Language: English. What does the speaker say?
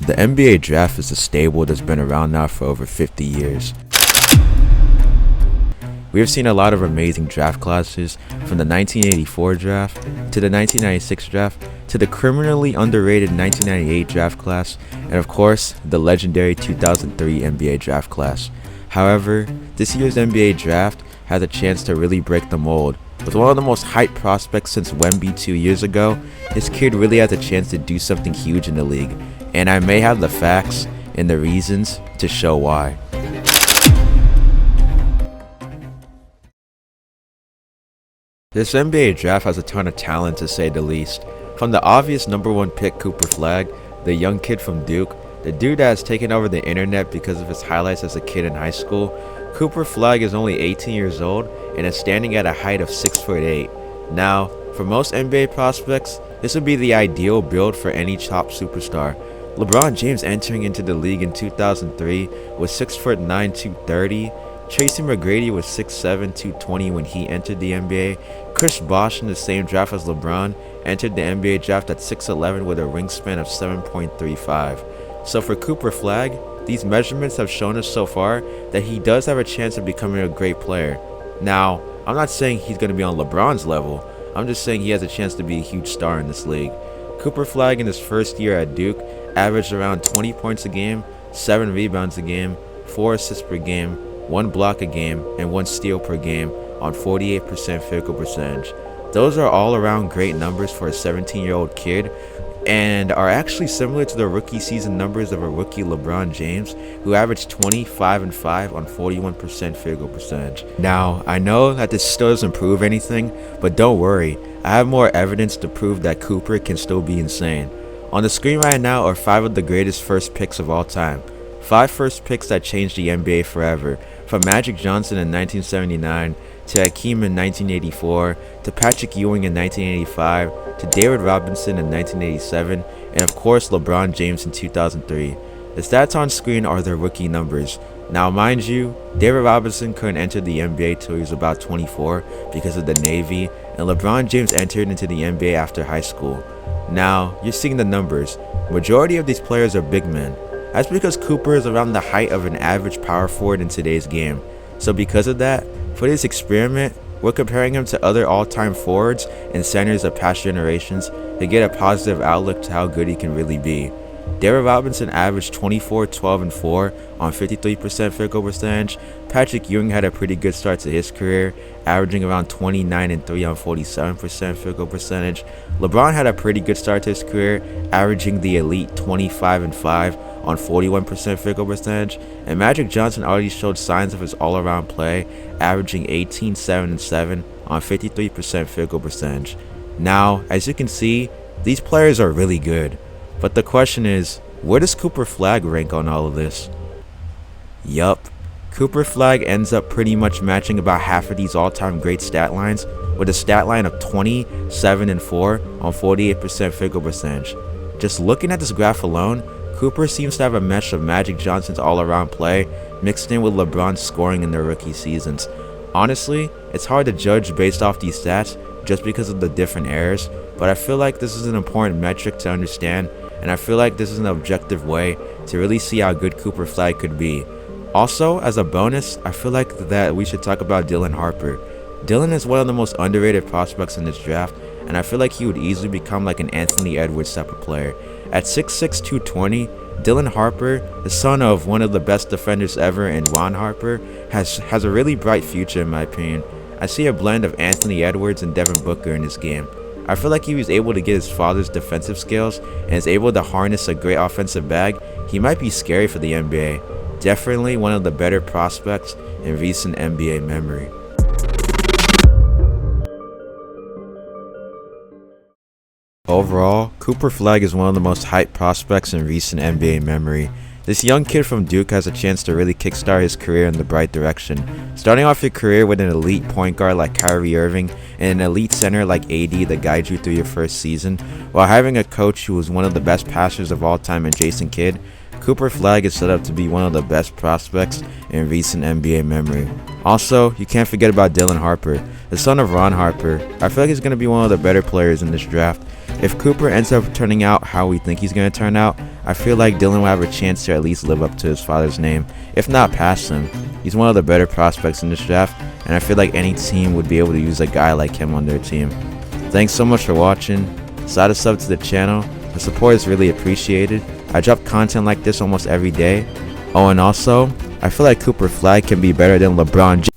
The NBA draft is a stable that's been around now for over 50 years. We have seen a lot of amazing draft classes, from the 1984 draft, to the 1996 draft, to the criminally underrated 1998 draft class, and of course, the legendary 2003 NBA draft class. However, this year's NBA draft has a chance to really break the mold. With one of the most hyped prospects since Wemby 2 years ago, this kid really has a chance to do something huge in the league, and I may have the facts and the reasons to show why. This NBA draft has a ton of talent, to say the least. From the obvious number one pick Cooper Flagg, the young kid from Duke, the dude that has taken over the internet because of his highlights as a kid in high school, Cooper Flagg is only 18 years old and is standing at a height of 6'8". Now, for most NBA prospects, this would be the ideal build for any top superstar. LeBron James entering into the league in 2003 was 6'9", 230. Tracy McGrady was 6'7", 220 when he entered the NBA. Chris Bosh, in the same draft as LeBron, entered the NBA draft at 6'11" with a wingspan of 7.35. So for Cooper Flagg, these measurements have shown us so far that he does have a chance of becoming a great player. Now, I'm not saying he's going to be on LeBron's level, I'm just saying he has a chance to be a huge star in this league. Cooper Flagg in his first year at Duke averaged around 20 points a game, 7 rebounds a game, 4 assists per game, 1 block a game, and 1 steal per game on 48% field goal percentage. Those are all around great numbers for a 17-year-old kid, and are actually similar to the rookie season numbers of a rookie LeBron James, who averaged 25-5 on 41% field goal percentage. Now, I know that this still doesn't prove anything, but don't worry, I have more evidence to prove that Cooper can still be insane. On the screen right now are 5 of the greatest first picks of all time. 5 first picks that changed the NBA forever, from Magic Johnson in 1979, to Hakeem in 1984, to Patrick Ewing in 1985, to David Robinson in 1987, and of course LeBron James in 2003. The stats on screen are their rookie numbers. Now mind you, David Robinson couldn't enter the NBA till he was about 24 because of the Navy, and LeBron James entered into the NBA after high school. Now, you're seeing the numbers. Majority of these players are big men. That's because Cooper is around the height of an average power forward in today's game. So because of that, for this experiment, we're comparing him to other all-time forwards and centers of past generations to get a positive outlook to how good he can really be. David Robinson averaged 24, 12, and 4 on 53% field goal percentage. Patrick Ewing had a pretty good start to his career, averaging around 29 and 3 on 47% field goal percentage. LeBron had a pretty good start to his career, averaging the elite 25 and 5 on 41% field goal percentage, and Magic Johnson already showed signs of his all-around play, averaging 18, 7, and 7 on 53% field goal percentage. Now, as you can see, these players are really good, but the question is, where does Cooper Flagg rank on all of this? Yup, Cooper Flagg ends up pretty much matching about half of these all-time great stat lines, with a stat line of 20, 7, and 4 on 48% field goal percentage. Just looking at this graph alone, Cooper seems to have a mesh of Magic Johnson's all-around play mixed in with LeBron's scoring in their rookie seasons. Honestly, it's hard to judge based off these stats just because of the different eras, but I feel like this is an important metric to understand, and I feel like this is an objective way to really see how good Cooper Flagg could be. Also, as a bonus, I feel like that we should talk about Dylan Harper. Dylan is one of the most underrated prospects in this draft, and I feel like he would easily become like an Anthony Edwards type of player. At 6'6", 220, Dylan Harper, the son of one of the best defenders ever in Ron Harper, has a really bright future in my opinion. I see a blend of Anthony Edwards and Devin Booker in his game. I feel like he was able to get his father's defensive skills and is able to harness a great offensive bag. He might be scary for the NBA. Definitely one of the better prospects in recent NBA memory. Overall, Cooper Flagg is one of the most hyped prospects in recent NBA memory. This young kid from Duke has a chance to really kickstart his career in the right direction. Starting off your career with an elite point guard like Kyrie Irving and an elite center like AD that guides you through your first season, while having a coach who was one of the best passers of all time in Jason Kidd, Cooper Flagg is set up to be one of the best prospects in recent NBA memory. Also, you can't forget about Dylan Harper, the son of Ron Harper. I feel like he's going to be one of the better players in this draft. If Cooper ends up turning out how we think he's going to turn out, I feel like Dylan will have a chance to at least live up to his father's name, if not pass him. He's one of the better prospects in this draft, and I feel like any team would be able to use a guy like him on their team. Thanks so much for watching. Slide a sub to the channel. The support is really appreciated. I drop content like this almost every day. Oh, and also, I feel like Cooper Flagg can be better than LeBron James.